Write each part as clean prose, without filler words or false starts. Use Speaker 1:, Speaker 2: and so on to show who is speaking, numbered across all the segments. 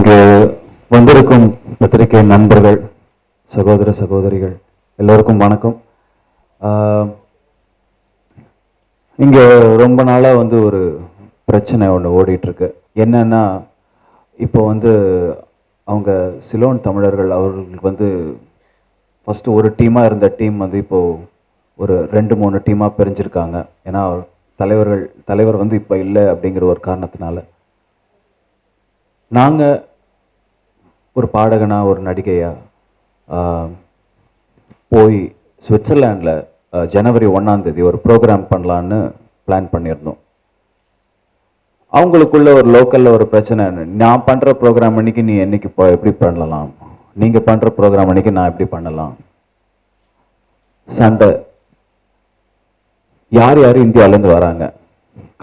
Speaker 1: இங்கே வந்திருக்கும் பத்திரிகை நண்பர்கள், சகோதர சகோதரிகள் எல்லோருக்கும் வணக்கம். இங்கே ரொம்ப நாளாக ஒரு பிரச்சனை ஒன்று ஓடிட்டுருக்கு. என்னன்னா, இப்போ அவங்க சிலோன் தமிழர்கள் அவர்களுக்கு ஃபஸ்ட்டு ஒரு டீமாக இருந்த டீம் இப்போது ஒரு 2-3 டீமாக பிரிஞ்சிருக்காங்க. ஏன்னா தலைவர் இப்போ இல்லை அப்படிங்கிற ஒரு காரணத்தினால நாங்கள் ஒரு பாடகனா ஒரு நடிகையா போய் சுவிட்சர்லாண்டில் ஜனவரி 1 ஒரு ப்ரோக்ராம் பண்ணலான்னு பிளான் பண்ணியிருந்தோம். அவங்களுக்குள்ள ஒரு லோக்கலில் ஒரு பிரச்சனை, நான் பண்ணுற ப்ரோக்ராம் அன்னைக்கு நீ என்னைக்கு எப்படி பண்ணலாம், நீங்கள் பண்ணுற ப்ரோக்ராம் அன்னைக்கு நான் எப்படி பண்ணலாம், சண்டை. யார் யார் இந்தியாவிலேருந்து வராங்க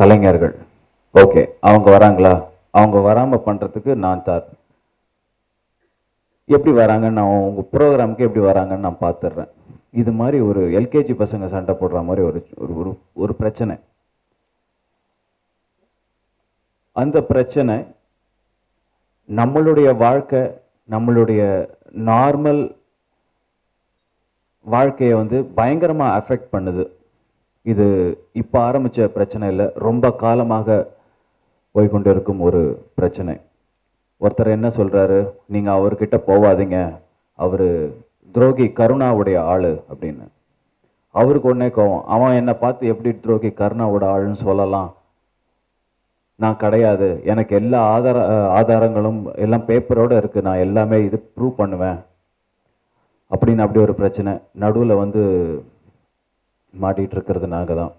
Speaker 1: கலைஞர்கள், ஓகே அவங்க வராங்களா, அவங்க வராமல் பண்ணுறதுக்கு நான் எப்படி வராங்கன்னு நான் உங்கள் ப்ரோக்ராமுக்கு எப்படி வராங்கன்னு நான் பார்த்துடுறேன். இது மாதிரி ஒரு எல்கேஜி பசங்க சண்டை போடுற மாதிரி ஒரு பிரச்சனை. அந்த பிரச்சனை நம்மளுடைய வாழ்க்கை, நம்மளுடைய நார்மல் வாழ்க்கையை பயங்கரமாக அஃபெக்ட் பண்ணுது. இது இப்போ ஆரம்பித்த பிரச்சனை இல்லை, ரொம்ப காலமாக போய்கொண்டு இருக்கும் ஒரு பிரச்சனை. ஒருத்தர் என்ன சொல்கிறாரு, நீங்கள் அவர்கிட்ட போவாதீங்க, அவர் துரோகி கருணாவுடைய ஆள் அப்படின்னு. அவருக்கு ஒன்றே கோவம், அவன் என்னை பார்த்து எப்படி துரோகி கருணாவோட ஆளுன்னு சொல்லலாம், நான் கிடையாது, எனக்கு எல்லா ஆதாரங்களும் எல்லாம் பேப்பரோடு இருக்குது, நான் எல்லாமே இது ப்ரூவ் பண்ணுவேன் அப்படின்னு. அப்படி ஒரு பிரச்சனை நடுவில் மாட்டிகிட்டு இருக்கிறது நாங்கள் தான்.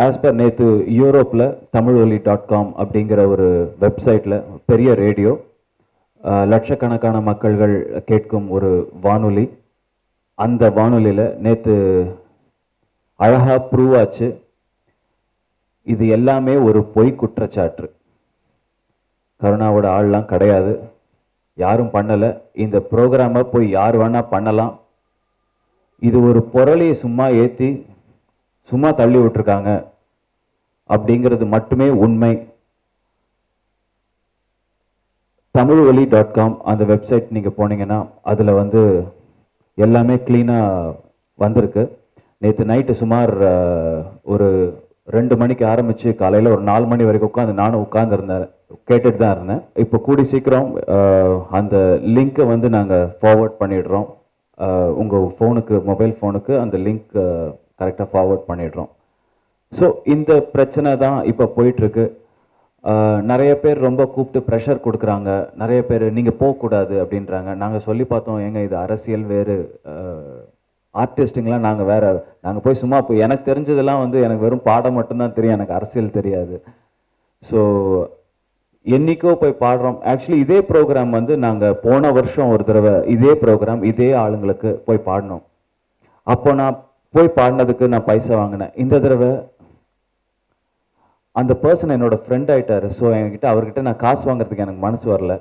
Speaker 1: ஆஸ் பர் நேற்று யூரோப்பில் tamiloli.com அப்படிங்கிற ஒரு வெப்சைட்டில் பெரிய ரேடியோ, லட்சக்கணக்கான மக்கள்கள் கேட்கும் ஒரு வானொலி. அந்த வானொலியில் நேற்று அழகாக ப்ரூவ் ஆச்சு, இது எல்லாமே ஒரு பொய் குற்றச்சாட்டு, கருணாவோட ஆள்லாம் கிடையாது, யாரும் பண்ணலை, இந்த ப்ரோக்ராமை போய் யார் வேணால் பண்ணலாம், இது ஒரு பொருளையை சும்மா ஏற்றி சும்மா தள்ளி விட்டுருக்காங்க அப்படிங்கிறது மட்டுமே உண்மை. tamiloli.com அந்த வெப்சைட் நீங்கள் போனீங்கன்னா அதில் எல்லாமே க்ளீனாக வந்திருக்கு. நேற்று நைட்டு சுமார் ஒரு 2 மணிக்கு ஆரம்பித்து காலையில் ஒரு 4 மணி வரைக்கும் நானும் உட்காந்துருந்தேன், கேட்டுட்டு தான் இருந்தேன். இப்போ கூடி சீக்கிரம் அந்த லிங்க்கை நாங்கள் ஃபார்வர்ட் பண்ணிடுறோம். உங்கள் ஃபோனுக்கு, மொபைல் ஃபோனுக்கு அந்த லிங்க் கரெக்டாக ஃபார்வர்ட் பண்ணிடுறோம். ஸோ இந்த பிரச்சனை தான் இப்போ போயிட்டுருக்கு. நிறைய பேர் ரொம்ப கூப்பிட்டு ப்ரெஷர் கொடுக்குறாங்க, நிறைய பேர் நீங்கள் போகக்கூடாது அப்படின்றாங்க. நாங்கள் சொல்லி பார்த்தோம், ஏங்க இது அரசியல் வேறு, ஆர்டிஸ்ட்டுங்களாம் நாங்கள் வேறு, நாங்கள் போய் சும்மா போய் எனக்கு தெரிஞ்சதெல்லாம் எனக்கு வெறும் பாடம் மட்டும்தான் தெரியும், எனக்கு அரசியல் தெரியாது. ஸோ என்னைக்கோ போய் பாடுறோம். ஆக்சுவலி இதே ப்ரோக்ராம் நாங்கள் போன வருஷம் ஒரு தடவை இதே ப்ரோக்ராம் இதே ஆளுங்களுக்கு போய் பாடினோம். அப்போ நான் போய் பாடினதுக்கு நான் பைசா வாங்கினேன். இந்த தடவை அந்த பர்சன் என்னோட ஃப்ரெண்ட் ஆகிட்டார். ஸோ அவர்கிட்ட நான் காசு வாங்குறதுக்கு எனக்கு மனசு வரல.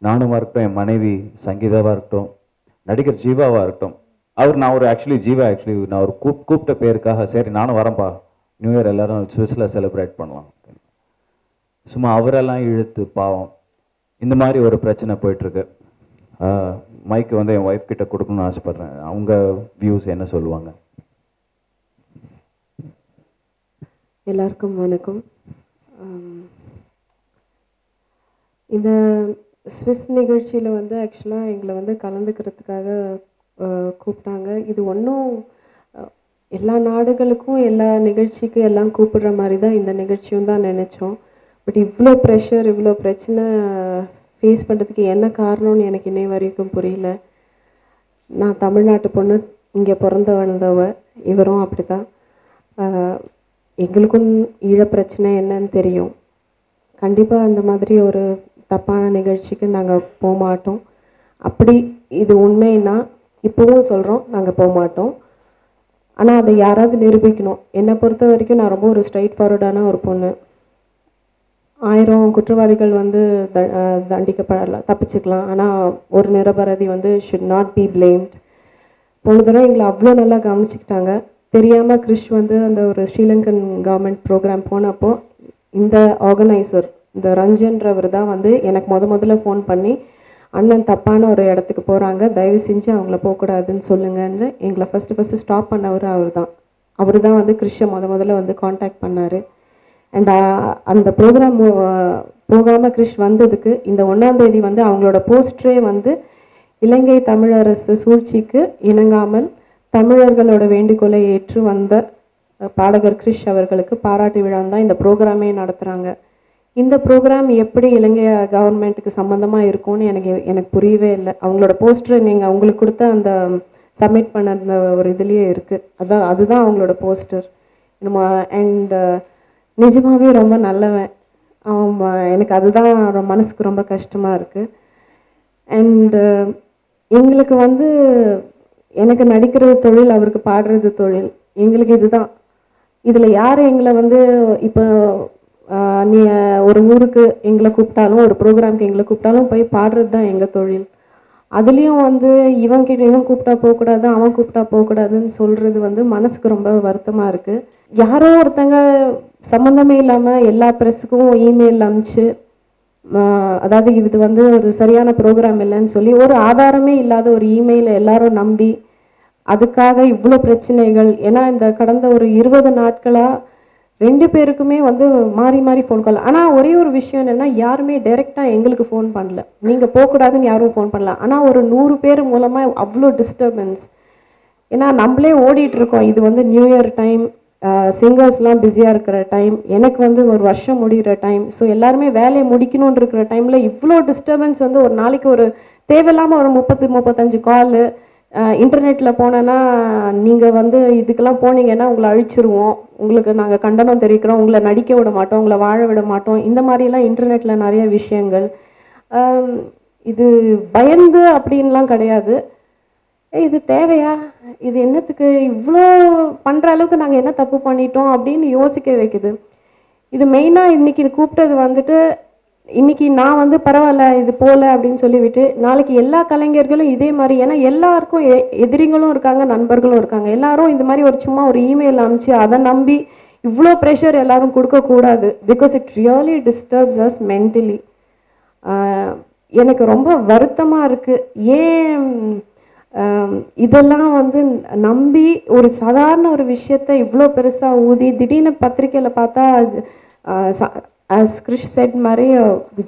Speaker 1: நானுமா இருக்கட்டும், என் மனைவி சங்கீதாவாக இருக்கட்டும், நடிகர் ஜீவாவாக இருக்கட்டும். நான் ஒரு கூப்பிட்ட பேருக்காக சரி நானும் வரேன்ப்பா, நியூ இயர் எல்லாரும் ஸ்விஸ்ஸில் செலிப்ரேட் பண்ணலாம், சும்மா அவரெல்லாம் இழுத்து பாவம். இந்த மாதிரி ஒரு பிரச்சனை போயிட்டுருக்கு. மைக்கு என் ஒய்ஃப் கிட்ட கொடுக்கணும்னு ஆசைப்பட்றேன். அவங்க வியூஸ் என்ன சொல்லுவாங்க?
Speaker 2: எல்லாருக்கும் வணக்கம். இந்த ஸ்விஸ் நிகழ்ச்சியில் ஆக்சுவலாக எங்களை கலந்துக்கிறதுக்காக கூப்பிட்டாங்க. இது ஒன்றும் எல்லா நாடுகளுக்கும் எல்லா நிகழ்ச்சிக்கும் எல்லாம் கூப்பிடுற மாதிரி தான் இந்த நிகழ்ச்சியும் தான் நினச்சோம். பட் இவ்வளோ ப்ரெஷர், இவ்வளோ பிரச்சனை ஃபேஸ் பண்ணுறதுக்கு என்ன காரணம்னு எனக்கு இன்னை வரைக்கும் புரியல. நான் தமிழ்நாட்டு பொண்ணு, இங்கே பிறந்த வளர்ந்தவ, இவரும் அப்படி தான். எங்களுக்கும் ஈழ பிரச்சனை என்னன்னு தெரியும். கண்டிப்பாக அந்த மாதிரி ஒரு தப்பான நிகழ்ச்சிக்கு நாங்கள் போக மாட்டோம். அப்படி இது உண்மைன்னா இப்போவும் சொல்கிறோம், நாங்கள் போக மாட்டோம். ஆனால் அதை யாராவது நிரூபிக்கணும். என்னை பொறுத்த வரைக்கும் நான் ரொம்ப ஒரு ஸ்ட்ரைட் ஃபார்வர்டான ஒரு பொண்ணு. 1000 குற்றவாளிகள் தண்டிக்கப்படலாம், தப்பிச்சுக்கலாம். ஆனால் ஒரு நிரபராதி ஷுட் நாட் பி பிளேம்ட். போன தடவை எங்களை அவ்வளோ நல்லா கவனிச்சுக்கிட்டாங்க. தெரியாமல் கிறிஷ் அந்த ஒரு ஸ்ரீலங்கன் கவர்மெண்ட் ப்ரோக்ராம் போனப்போ இந்த ஆர்கனைசர் இந்த ரஞ்சன்றவர் தான் வந்து எனக்கு முதல்ல ஃபோன் பண்ணி அண்ணன் தப்பான ஒரு இடத்துக்கு போகிறாங்க, தயவு செஞ்சு அவங்கள போகக்கூடாதுன்னு சொல்லுங்கன்னு எங்களை ஃபஸ்ட்டு ஸ்டாப் பண்ணவர் அவர் தான் வந்து கிறிஷை முதல்ல வந்து காண்டாக்ட் பண்ணார். அண்ட் அந்த ப்ரோக்ராம் போகாமல் கிறிஷ் வந்ததுக்கு இந்த 1ஆம் தேதி வந்து அவங்களோட போஸ்டரே வந்து இலங்கை தமிழரசு சூழ்ச்சிக்கு இணங்காமல் தமிழர்களோட வேண்டுகோளை ஏற்று வந்த பாடகர் கிறிஷ் அவர்களுக்கு பாராட்டு விழா தான் இந்த ப்ரோக்ராமே நடத்துகிறாங்க. இந்த ப்ரோக்ராம் எப்படி இலங்கை கவர்மெண்ட்டுக்கு சம்மந்தமாக இருக்கும்னு எனக்கு புரியவே இல்லை. அவங்களோட போஸ்டர் நீங்கள் அவங்களுக்கு கொடுத்த அந்த சப்மிட் பண்ண அந்த ஒரு இதுலேயே இருக்குது, அதுதான் அவங்களோட போஸ்டர். அண்ட் நிஜமாகவே ரொம்ப நல்லவன் அவன். எனக்கு அதுதான் மனசுக்கு ரொம்ப கஷ்டமாக இருக்குது. அண்டு எங்களுக்கு வந்து எனக்கு நடிக்கிறது தொழில், அவருக்கு பாடுறது தொழில். எங்களுக்கு இதுதான். இதில் யார் எங்களை வந்து இப்போ நீ ஒரு ஊருக்கு எங்களை கூப்பிட்டாலும், ஒரு ப்ரோக்ராம்க்கு எங்களை கூப்பிட்டாலும் போய் பாடுறது தான் எங்கள் தொழில். அதுலேயும் வந்து இவன் கூப்பிட்டா போகக்கூடாது, அவன் கூப்பிட்டா போகக்கூடாதுன்னு சொல்கிறது வந்து மனசுக்கு ரொம்ப வருத்தமாக இருக்குது. யாரோ ஒருத்தங்க சம்மந்தமே இல்லாமல் எல்லா ப்ரெஸ்ஸுக்கும் இமெயில் அனுப்பிச்சு, அதாவது இது வந்து ஒரு சரியான ப்ரோக்ராம் இல்லைன்னு சொல்லி ஒரு ஆதாரமே இல்லாத ஒரு இமெயிலை எல்லாரும் நம்பி அதுக்காக இவ்வளோ பிரச்சனைகள். ஏன்னா இந்த கடந்த ஒரு 20 நாட்களாக 2 பேருக்குமே வந்து மாறி மாறி ஃபோன் கால். ஆனால் ஒரே ஒரு விஷயம் என்னென்னா, யாருமே டைரெக்டாக எங்களுக்கு ஃபோன் பண்ணல, நீங்கள் போகக்கூடாதுன்னு யாரும் ஃபோன் பண்ணல. ஆனால் ஒரு 100 பேர் மூலமாக அவ்வளோ டிஸ்டர்பன்ஸ். ஏன்னா நம்மளே ஓடிட்டுருக்கோம். இது வந்து நியூ இயர் டைம், சிங்கர்ஸ்லாம் பிஸியாக இருக்கிற டைம், எனக்கு வந்து ஒரு வருஷம் முடிகிற டைம். ஸோ எல்லாருமே வேலையை முடிக்கணும்னு இருக்கிற டைமில் இவ்வளோ டிஸ்டர்பன்ஸ் வந்து ஒரு நாளைக்கு ஒரு தேவையில்லாமல் ஒரு 30-35 காலு. இன்டர்நெட்டில் போனேன்னா நீங்கள் வந்து இதுக்கெல்லாம் போனீங்கன்னா உங்களை அழிச்சிருவோம், உங்களுக்கு நாங்கள் கண்டனம் தெரிவிக்கிறோம், உங்களை நடிக்க விட மாட்டோம், உங்களை வாழ விட மாட்டோம், இந்த மாதிரிலாம் இன்டர்நெட்டில் நிறைய விஷயங்கள். இது பயந்து அப்படின்லாம் கிடையாது. இது தேவையா, இது என்னத்துக்கு இவ்வளோ பண்ணுற அளவுக்கு நாங்கள் என்ன தப்பு பண்ணிட்டோம் அப்படின்னு யோசிக்க வைக்குது. இது மெயினாக இன்றைக்கி கூப்பிட்டது வந்துட்டு, இன்றைக்கி நான் வந்து பரவாயில்ல இது போகல அப்படின்னு சொல்லிவிட்டு, நாளைக்கு எல்லா கலைஞர்களும் இதே மாதிரி, ஏன்னா எல்லாருக்கும் எதிரிகளும் இருக்காங்க, நண்பர்களும் இருக்காங்க. எல்லாரும் இந்த மாதிரி ஒரு சும்மா ஒரு இமெயில் அனுப்பிச்சு அதை நம்பி இவ்வளோ ப்ரெஷர் எல்லாரும் கொடுக்கக்கூடாது. Because it really disturbs us mentally. எனக்கு ரொம்ப வருத்தமாக இருக்குது. ஏன் இதெல்லாம் வந்து நம்பி ஒரு சாதாரண ஒரு விஷயத்த இவ்வளோ பெருசாக ஊதி திடீர்னு பத்திரிக்கையில் பார்த்தா, கிறிஷ் செட் மாதிரி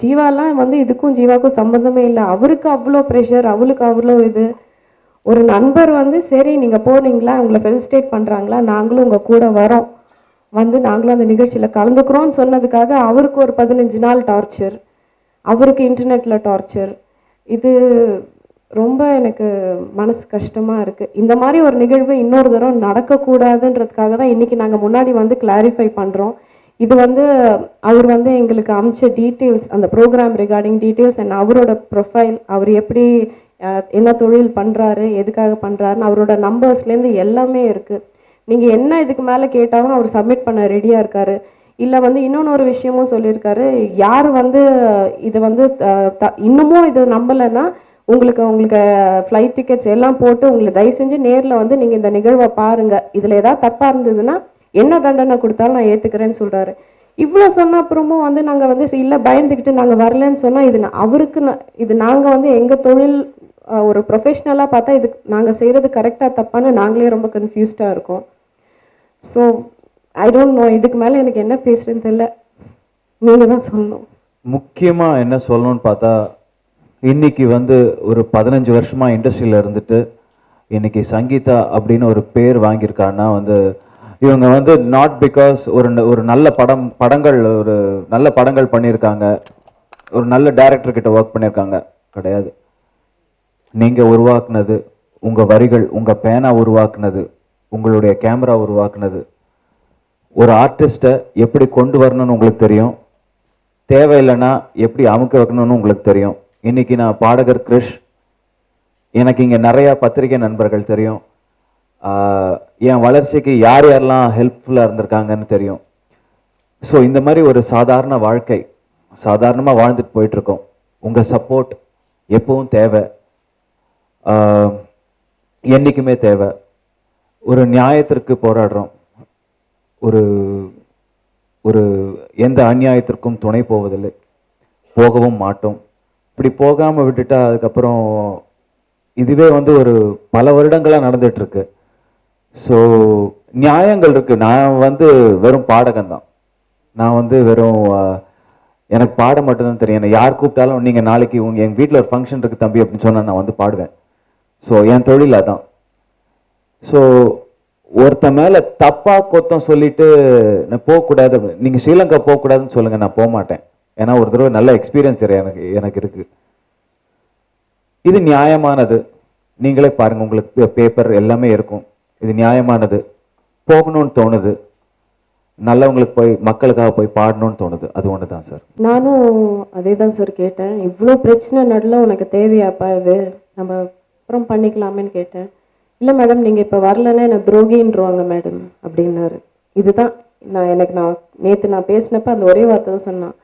Speaker 2: ஜீவாலாம் வந்து இதுக்கும் ஜீவாவுக்கும் சம்மந்தமே இல்லை, அவருக்கு அவ்வளோ ப்ரெஷர், அவளுக்கு அவ்வளோ இது. ஒரு நண்பர் வந்து சரி நீங்கள் போகிறீங்களா, உங்களை ஃபெலிசிட்டேட் பண்ணுறாங்களா, நாங்களும் உங்கள் கூட வரோம், வந்து நாங்களும் அந்த நிகழ்ச்சியில் கலந்துக்கிறோன்னு சொன்னதுக்காக அவருக்கு ஒரு 15 நாள் டார்ச்சர், அவருக்கு இன்டர்நெட்டில் டார்ச்சர். இது ரொம்ப எனக்கு மனசு கஷ்டமாக இருக்குது. இந்த மாதிரி ஒரு நிகழ்வு இன்னொரு தடவை நடக்கக்கூடாதுன்றதுக்காக தான் இன்றைக்கி நாங்கள் முன்னாடி வந்து கிளாரிஃபை பண்ணுறோம். இது வந்து அவர் வந்து எங்களுக்கு அமிச்ச டீட்டெயில்ஸ், அந்த ப்ரோக்ராம் ரிகார்டிங் டீட்டெயில்ஸ் அண்ட் அவரோட ப்ரொஃபைல், அவர் எப்படி என்ன தொழில் பண்ணுறாரு, எதுக்காக பண்ணுறாருன்னு அவரோட நம்பர்ஸ்லேருந்து எல்லாமே இருக்குது. நீங்கள் என்ன இதுக்கு மேலே கேட்டாலும் அவர் சப்மிட் பண்ண ரெடியாக இருக்கார். இல்லை வந்து இன்னொன்று ஒரு விஷயமும் சொல்லியிருக்காரு, யார் வந்து இதை வந்து இன்னமும் இது நம்பலைன்னா உங்களுக்கு ஃப்ளைட் டிக்கெட்ஸ் எல்லாம் போட்டு உங்களுக்கு தயவு செஞ்சு நேரில் வந்து நீங்கள் இந்த நிகழ்வை பாருங்கள், இதில் ஏதாவது தப்பாக இருந்ததுன்னா என்ன தண்டனை கொடுத்தாலும் நான் ஏற்றுக்கிறேன்னு சொல்கிறாரு. இவ்வளோ சொன்ன அப்புறமும் வந்து நாங்கள் வந்து இல்லை பயந்துக்கிட்டு நாங்கள் வரலன்னு சொன்னால் இது அவருக்கு இது நாங்கள் வந்து எங்கள் தொழில் ஒரு ப்ரொஃபஷ்னலாக பார்த்தா இது நாங்கள் செய்கிறது கரெக்டாக தப்பான்னு நாங்களே ரொம்ப கன்ஃபியூஸ்டாக இருக்கோம். ஸோ ஐ டோன்ட் நோ, இதுக்கு மேலே எனக்கு என்ன பேசுகிறேன்னு தெரியல, நீங்கள் தான் சொல்லணும்.
Speaker 1: முக்கியமாக என்ன சொல்லணும்னு பார்த்தா, இன்னைக்கு வந்து ஒரு 15 வருஷமாக இண்டஸ்ட்ரியில் இருந்துட்டு இன்னைக்கு சங்கீதா அப்படின்னு ஒரு பேர் வாங்கியிருக்கான்னா வந்து இவங்க வந்து நாட் பிகாஸ் ஒரு நல்ல படங்கள் ஒரு நல்ல படங்கள் பண்ணியிருக்காங்க, ஒரு நல்ல டைரக்டர் கிட்ட ஒர்க் பண்ணியிருக்காங்க கிடையாது. நீங்கள் உருவாக்குனது உங்கள் வரிகள், உங்கள் பேனா உருவாக்குனது, உங்களுடைய கேமரா உருவாக்குனது, ஒரு ஆர்டிஸ்ட்டை எப்படி கொண்டு வரணும்னு உங்களுக்கு தெரியும், தேவையில்லைன்னா எப்படி அமுக்க வைக்கணும்னு உங்களுக்கு தெரியும். இன்னைக்கு நான் பாடகர் கிறிஷ், எனக்கு இங்கே நிறையா பத்திரிகை நண்பர்கள் தெரியும், என் வளர்ச்சிக்கு யார் யாரெல்லாம் ஹெல்ப்ஃபுல்லாக இருந்திருக்காங்கன்னு தெரியும். ஸோ இந்த மாதிரி ஒரு சாதாரண வாழ்க்கை, சாதாரணமாக வாழ்ந்துட்டு போயிட்டுருக்கோம். உங்கள் சப்போர்ட் எப்பவும் தேவை, என்றைக்குமே தேவை. ஒரு நியாயத்திற்கு போராடுறோம், ஒரு ஒரு எந்த அநியாயத்திற்கும் துணை போவதில்லை, போகவும் மாட்டோம். இப்படி போகாமல் விட்டுட்டா அதுக்கப்புறம் இதுவே வந்து ஒரு பல வருடங்களாக நடந்துட்டு இருக்கு. ஸோ நியாயங்கள் இருக்கு. நான் வந்து வெறும் பாடகன் தான். நான் வந்து வெறும் எனக்கு பாட மட்டும்தான் தெரியும். என்னை யார் கூப்பிட்டாலும் நீங்கள் நாளைக்கு எங்கள் வீட்டில் ஒரு ஃபங்க்ஷன் இருக்குது தம்பி அப்படின்னு சொன்னால் நான் வந்து பாடுவேன். ஸோ என் தொழில் அதான். ஸோ ஒருத்த மேலே தப்பாக கொத்தம் சொல்லிட்டு நான் போகக்கூடாது, நீங்கள் ஸ்ரீலங்கா போகக்கூடாதுன்னு சொல்லுங்கள், நான் போக மாட்டேன். ஏன்னா ஒரு தடவை நல்ல எக்ஸ்பீரியன்ஸ் எனக்கு இருக்கு. இது நியாயமானது. நீங்களே பாருங்க, உங்களுக்கு பேப்பர் எல்லாமே இருக்கும். இது நியாயமானது. போகணும்னு தோணுது, நல்லவங்களுக்கு போய் மக்களுக்காக போய் பாடணும்னு தோணுது. அது ஒன்று தான் சார்.
Speaker 2: நானும் அதே தான் சார் கேட்டேன். இவ்வளோ பிரச்சனை நடுவில் உனக்கு தேவையாப்பா இது, நம்ம அப்புறம் பண்ணிக்கலாமேன்னு கேட்டேன். இல்லை மேடம், நீங்கள் இப்போ வரலன்னா என்ன துரோகின்றுவாங்க மேடம் அப்படின்னாரு. இதுதான் நான் நேற்று நான் பேசினப்ப அந்த ஒரே வார்த்தை தான் சொன்னான்.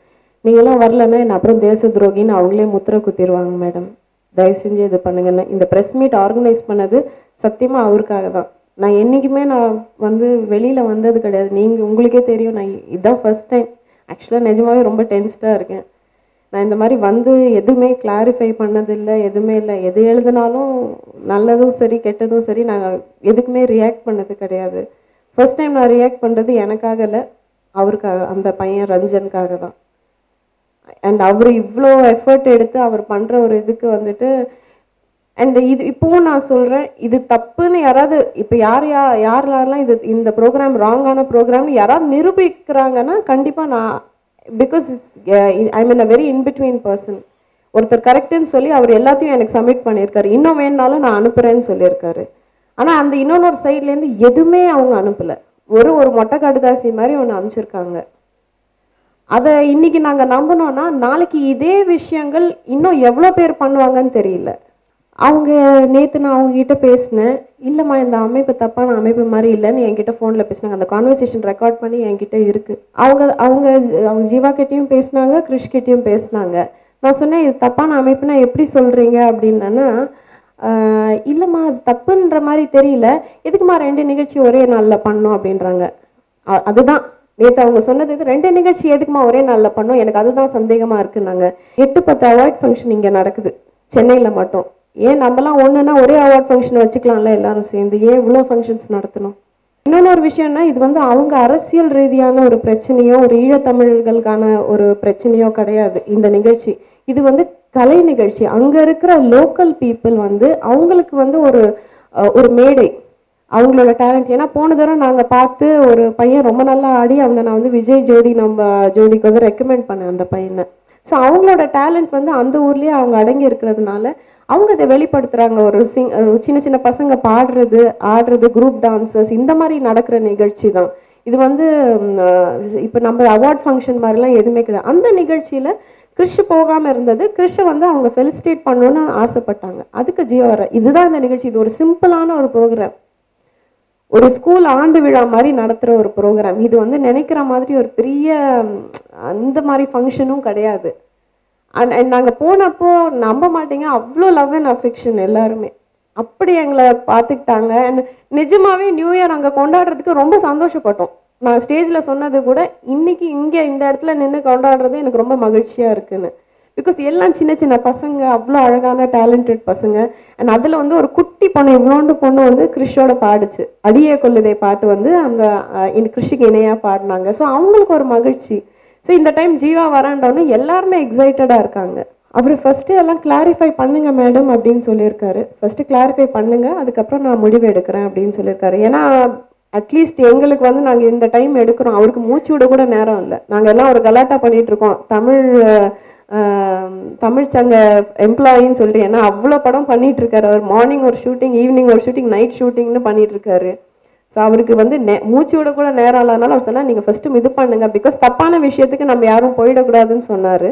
Speaker 2: நீங்களாம் வரலன்னா என்ன அப்புறம் தேச துரோகின்னு அவங்களே முத்திரை குத்திடுவாங்க மேடம், தயவு செஞ்சு இது பண்ணுங்கன்னு. இந்த ப்ரெஸ் மீட் ஆர்கனைஸ் பண்ணது சத்தியமாக அவருக்காக தான். நான் என்றைக்குமே நான் வந்து வெளியில் வந்தது கிடையாது. உங்களுக்கே தெரியும், நான் இதுதான் ஃபர்ஸ்ட் டைம். ஆக்சுவலாக நிஜமாவே ரொம்ப டென்ஸ்டாக இருக்கேன். நான் இந்த மாதிரி வந்து எதுவுமே கிளாரிஃபை பண்ணதில்லை, எதுவுமே இல்லை. எது எழுதினாலும் நல்லதும் சரி கெட்டதும் சரி நான் எதுக்குமே ரியாக்ட் பண்ணது கிடையாது. ஃபர்ஸ்ட் டைம் நான் ரியாக்ட் பண்ணுறது எனக்காக இல்லை, அவருக்காக, அந்த பையன் ரஞ்சனுக்காக தான். அண்ட் அவர் இவ்வளோ எஃபர்ட் எடுத்து அவர் பண்ணுற ஒரு இதுக்கு வந்துட்டு, அண்ட் இது இப்போவும் நான் சொல்கிறேன், இது தப்புன்னு யாராவது இப்போ யாரெல்லாம் இந்த ப்ரோக்ராம் ராங்கான ப்ரோக்ராம்னு யாராவது நிரூபிக்கிறாங்கன்னா கண்டிப்பாக நான், because I mean a very in between person. ஒருத்தர் கரெக்டுன்னு சொல்லி அவர் எல்லாத்தையும் எனக்கு சப்மிட் பண்ணியிருக்காரு. இன்னும் வேணுனாலும் நான் அனுப்புகிறேன்னு சொல்லியிருக்காரு. ஆனால் அந்த இன்னொரு சைட்லேருந்து எதுவுமே அவங்க அனுப்பலை. ஒரு மொட்டை கடுதாசி மாதிரி ஒன்று அனுப்பிச்சிருக்காங்க. அதை இன்னைக்கு நாங்கள் நம்பினோன்னா நாளைக்கு இதே விஷயங்கள் இன்னும் எவ்வளோ பேர் பண்ணுவாங்கன்னு தெரியல. அவங்க நேற்று நான் அவங்ககிட்ட பேசினேன். இல்லைம்மா, இந்த அமைப்பு தப்பான அமைப்பு மாதிரி இல்லைன்னு என்கிட்ட ஃபோனில் பேசினாங்க. அந்த கான்வர்சேஷன் ரெக்கார்ட் பண்ணி என்கிட்ட இருக்குது. அவங்க ஜீவா கிட்டேயும் பேசினாங்க, கிருஷ் கிட்டேயும் பேசினாங்க. நான் சொன்னேன், இது தப்பான அமைப்புனா எப்படி சொல்கிறீங்க அப்படின்னா, இல்லைம்மா அது தப்புன்ற மாதிரி தெரியல, எதுக்குமா 2 நிகழ்ச்சி ஒரே நாளில் பண்ணோம் அப்படின்றாங்க. அதுதான் நேற்று அவங்க சொன்னது, இது 2 நிகழ்ச்சி எதுக்குமா ஒரே நாளில் பண்ணோம், எனக்கு அதுதான் சந்தேகமாக இருக்குன்னாங்க. 8-10 அவார்ட் ஃபங்க்ஷன் இங்கே நடக்குது சென்னையில் மட்டும். ஏன் நம்மலாம் ஒன்றுனா ஒரே அவார்ட் ஃபங்க்ஷன் வச்சுக்கலாம்ல எல்லாரும் சேர்ந்து, ஏன் இவ்வளோ ஃபங்க்ஷன்ஸ் நடத்தணும்? இன்னொரு விஷயம்னா, இது வந்து அவங்க அரசியல் ரீதியான ஒரு பிரச்சனையோ ஒரு ஈழத்தமிழர்களுக்கான ஒரு பிரச்சனையோ கிடையாது இந்த நிகழ்ச்சி. இது வந்து கலை நிகழ்ச்சி. அங்கே இருக்கிற லோக்கல் பீப்புள் வந்து அவங்களுக்கு வந்து ஒரு மேடை, அவங்களோட டேலண்ட். ஏன்னா போன தடவை நாங்கள் பார்த்து ஒரு பையன் ரொம்ப நல்லா ஆடி, அவனை நான் வந்து விஜய் ஜோடிக்கு வந்து ரெக்கமெண்ட் பண்ணேன் அந்த பையனை. ஸோ அவங்களோட டேலண்ட் வந்து அந்த ஊர்லேயே அவங்க அடங்கி இருக்கிறதுனால அவங்க அதை வெளிப்படுத்துகிறாங்க. ஒரு சின்ன சின்ன பசங்க பாடுறது, ஆடுறது, குரூப் டான்சர்ஸ், இந்த மாதிரி நடக்கிற நிகழ்ச்சி தான் இது. வந்து இப்போ நம்ம அவார்ட் ஃபங்க்ஷன் மாதிரிலாம் எதுவுமே கிடையாது. அந்த நிகழ்ச்சியில் கிறிஷ் போகாமல் இருந்தது. கிறிஷை வந்து அவங்க ஃபெலிசிட்டேட் பண்ணணுன்னு ஆசைப்பட்டாங்க. அதுக்கு ஜியோ வர இதுதான் இந்த நிகழ்ச்சி. இது ஒரு சிம்பிளான ஒரு ப்ரோக்ராம், ஒரு ஸ்கூல் ஆண்டு விழா மாதிரி நடத்துகிற ஒரு ப்ரோக்ராம். இது வந்து நினைக்கிற மாதிரி ஒரு பெரிய அந்த மாதிரி ஃபங்க்ஷனும் கிடையாது. அண்ட் நாங்கள் போனப்போ நம்ப மாட்டீங்க, அவ்வளோ லவ் அண்ட் அஃபெக்ஷன் எல்லாருமே அப்படி எங்களை பார்த்துக்கிட்டாங்க. அண்ட் நிஜமாவே நியூ இயர் அங்கே கொண்டாடுறதுக்கு ரொம்ப சந்தோஷப்பட்டோம். நான் ஸ்டேஜில் சொன்னது கூட, இன்னைக்கு இங்கே இந்த இடத்துல நின்று கொண்டாடுறது எனக்கு ரொம்ப மகிழ்ச்சியாக இருக்குன்னு. பிகாஸ் எல்லாம் சின்ன சின்ன பசங்க, அவ்வளோ அழகான டேலண்டட் பசங்க. அண்ட் அதில் வந்து ஒரு குட்டி பொண்ணு, இவ்வளோண்டு பொண்ணு வந்து கிறிஷோட பாடுச்சு. அடியே கொள்ளுதே பாட்டு வந்து அந்த கிறிஷுக்கு இணையாக பாடினாங்க. ஸோ அவங்களுக்கு ஒரு மகிழ்ச்சி. ஸோ இந்த டைம் ஜீவா வராண்டோன்னு எல்லாருமே எக்ஸைட்டடாக இருக்காங்க. அவர் ஃபஸ்ட்டு எல்லாம் கிளாரிஃபை பண்ணுங்க மேடம் அப்படின்னு சொல்லியிருக்காரு. ஃபஸ்ட்டு கிளாரிஃபை பண்ணுங்க, அதுக்கப்புறம் நான் முடிவு எடுக்கிறேன் அப்படின்னு சொல்லியிருக்காரு. ஏன்னா அட்லீஸ்ட் எங்களுக்கு வந்து நாங்கள் இந்த டைம் எடுக்கிறோம், அவருக்கு மூச்சு விட கூட நேரம் இல்லை. நாங்கள் எல்லாம் ஒரு கலாட்டா பண்ணிகிட்ருக்கோம், தமிழ் சங்க எம்ப்ளாயின்னு சொல்லிட்டு. ஏன்னா அவ்வளோ படம் பண்ணிகிட்ருக்காரு அவர். மார்னிங் ஒரு ஷூட்டிங், ஈவினிங் ஒரு ஷூட்டிங், நைட் ஷூட்டிங்னு பண்ணிகிட்ருக்காரு. ஸோ அவருக்கு வந்து மூச்சு விட கூட நேரம் இல்லாதனால அவர் சொன்னால், நீங்கள் ஃபஸ்ட்டு இது பண்ணுங்க, பிகாஸ் தப்பான விஷயத்துக்கு நம்ம யாரும் போயிடக்கூடாதுன்னு சொன்னார்.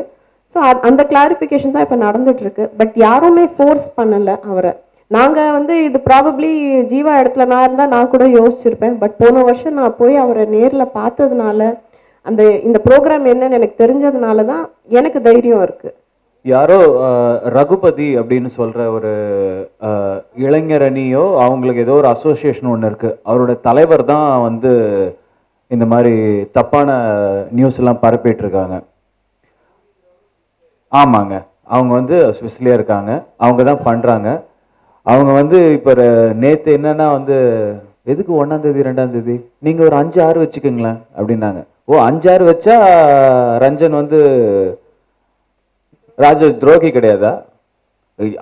Speaker 2: ஸோ அந்த கிளாரிஃபிகேஷன் தான் இப்போ நடந்துகிட்ருக்கு. பட் யாருமே ஃபோர்ஸ் பண்ணலை அவரை. நாங்கள் வந்து இது ப்ராபப்ளி ஜீவா இடத்துல நான் இருந்தால் நான் கூட யோசிச்சிருப்பேன். பட் போன வருஷம் நான் போய் அவரை நேரில் பார்த்ததுனால, இந்த ப்ரோக்ராம் என்னன்னு எனக்கு தெரிஞ்சதுனால தான் எனக்கு தைரியம் இருக்குது.
Speaker 1: யாரோ ரகுபதி அப்படின்னு சொல்ற ஒரு இளைஞர் அணியோ அவங்களுக்கு ஏதோ ஒரு அசோசியேஷன் ஒன்று இருக்கு, அவரோட தலைவர் தான் வந்து இந்த மாதிரி தப்பான நியூஸ் எல்லாம் பரப்பிட்டு இருக்காங்க. ஆமாங்க, அவங்க வந்து ஸ்விஸ்லயே இருக்காங்க, அவங்க தான் பண்றாங்க. அவங்க வந்து இப்போ நேத்து என்னன்னா வந்து எதுக்கு 1ஆம் தேதி 2ஆம் தேதி நீங்க ஒரு 5-6 வச்சுக்கோங்களேன் அப்படின்னாங்க. ஓ 5-6 வச்சா ரஞ்சன் வந்து ராஜ துரோகி கிடையாதா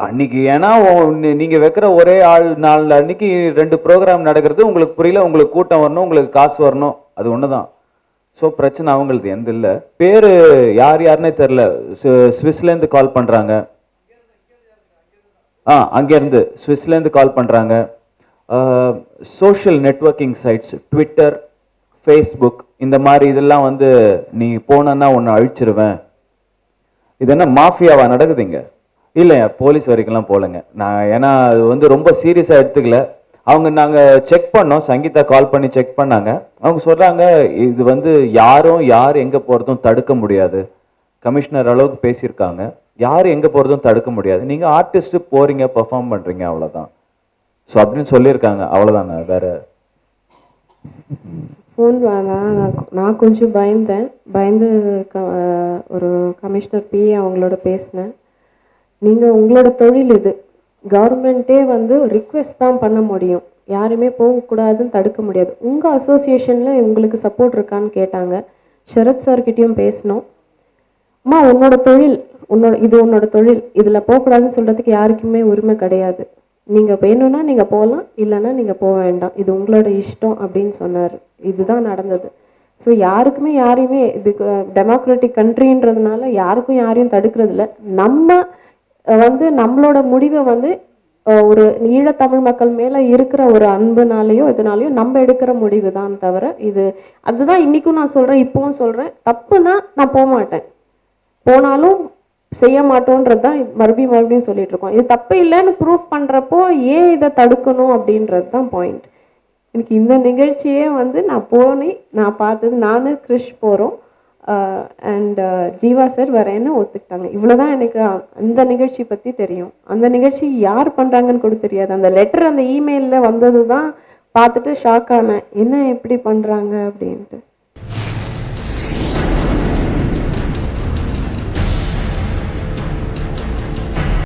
Speaker 1: அன்னைக்கு? ஏன்னா நீங்க வைக்கிற ஒரே ஆள் நாள் அன்னைக்கு 2 ப்ரோக்ராம் நடக்கிறது உங்களுக்கு புரியல, உங்களுக்கு கூட்டம் வரணும், உங்களுக்கு காசு வரணும், அது ஒண்ணுதான். ஸோ பிரச்சனை அவங்களுக்கு எந்த இல்லை. பேரு யார் யாருன்னே தெரியல. ஸ்விஸ்லேருந்து கால் பண்றாங்க. அங்கேருந்து ஸ்விஸ்லேருந்து கால் பண்றாங்க. Social networking sites, Twitter, Facebook, இந்த மாதிரி இதெல்லாம் வந்து நீ போனன்னா உன்னை அழிச்சிருவேன். இது என்ன மாஃபியாவா நடக்குதுங்க? இல்லை, போலீஸ் வரைக்கும்லாம் போகலைங்க நான். ஏன்னா அது வந்து ரொம்ப சீரியஸாக எடுத்துக்கல. அவங்க நாங்கள் செக் பண்ணோம், சங்கீதா கால் பண்ணி செக் பண்ணாங்க. அவங்க சொல்கிறாங்க இது வந்து யார் எங்கே போகிறதும் தடுக்க முடியாது. கமிஷனர் அளவுக்கு பேசியிருக்காங்க, யார் எங்கே போகிறதும் தடுக்க முடியாது. நீங்கள் ஆர்டிஸ்ட்டு போகிறீங்க, பெர்ஃபார்ம் பண்ணுறீங்க, அவ்வளோதான். ஸோ அப்படின்னு சொல்லியிருக்காங்க, அவ்வளோதாங்க. வேற
Speaker 2: ஃபோன் வேணாம். நான் கொஞ்சம் பயந்து ஒரு கமிஷனர் பிஏ அவங்களோட பேசினேன். நீங்கள் உங்களோட தொழில் இது, கவர்மெண்ட்டே வந்து ரிக்வெஸ்ட் தான் பண்ண முடியும், யாருமே போகக்கூடாதுன்னு தடுக்க முடியாது. உங்கள் அசோசியேஷனில் உங்களுக்கு சப்போர்ட் இருக்கான்னு கேட்டாங்க. ஷரத் சார்கிட்டையும் பேசினோம். அம்மா உன்னோட தொழில், உன்னோட தொழில், இதில் போகக்கூடாதுன்னு சொல்கிறதுக்கு யாருக்குமே உரிமை கிடையாது. நீங்கள் வேணும்னா நீங்கள் போகலாம், இல்லைன்னா நீங்கள் போக வேண்டாம், இது உங்களோட இஷ்டம் அப்படின்னு சொன்னார். இதுதான் நடந்தது. ஸோ யாருக்குமே யாரையுமே, இது டெமோக்ராட்டிக் கண்ட்ரின்றதுனால யாருக்கும் யாரையும் தடுக்கிறது இல்லை. நம்ம வந்து நம்மளோட முடிவை வந்து ஒரு ஈழத்தமிழ் மக்கள் மேலே இருக்கிற ஒரு அன்புனாலேயோ இதனாலேயோ நம்ம எடுக்கிற முடிவு தான் தவிர இது அதுதான் இன்றைக்கும் நான் சொல்கிறேன், இப்போவும் சொல்கிறேன். தப்புனா நான் போக மாட்டேன், போனாலும் செய்ய மாட்டோன்றது தான் மறுபடியும் சொல்லிட்டு இருக்கோம். இது தப்பு இல்லைன்னு ப்ரூவ் பண்ணுறப்போ ஏன் இதை தடுக்கணும் அப்படின்றது தான் பாயிண்ட். எனக்கு இந்த நிகழ்ச்சியே வந்து நான் பார்த்தது, நான் கிறிஷ் போகிறோம் அண்ட் ஜீவா சார் வரேன்னு ஒத்துக்கிட்டாங்க. இவ்வளோதான் எனக்கு அந்த நிகழ்ச்சி பற்றி தெரியும். அந்த நிகழ்ச்சி யார் பண்ணுறாங்கன்னு கூட தெரியாது. அந்த லெட்டர் அந்த இமெயிலில் வந்தது தான் பார்த்துட்டு ஷாக் ஆனேன், என்ன எப்படி பண்ணுறாங்க அப்படின்ட்டு.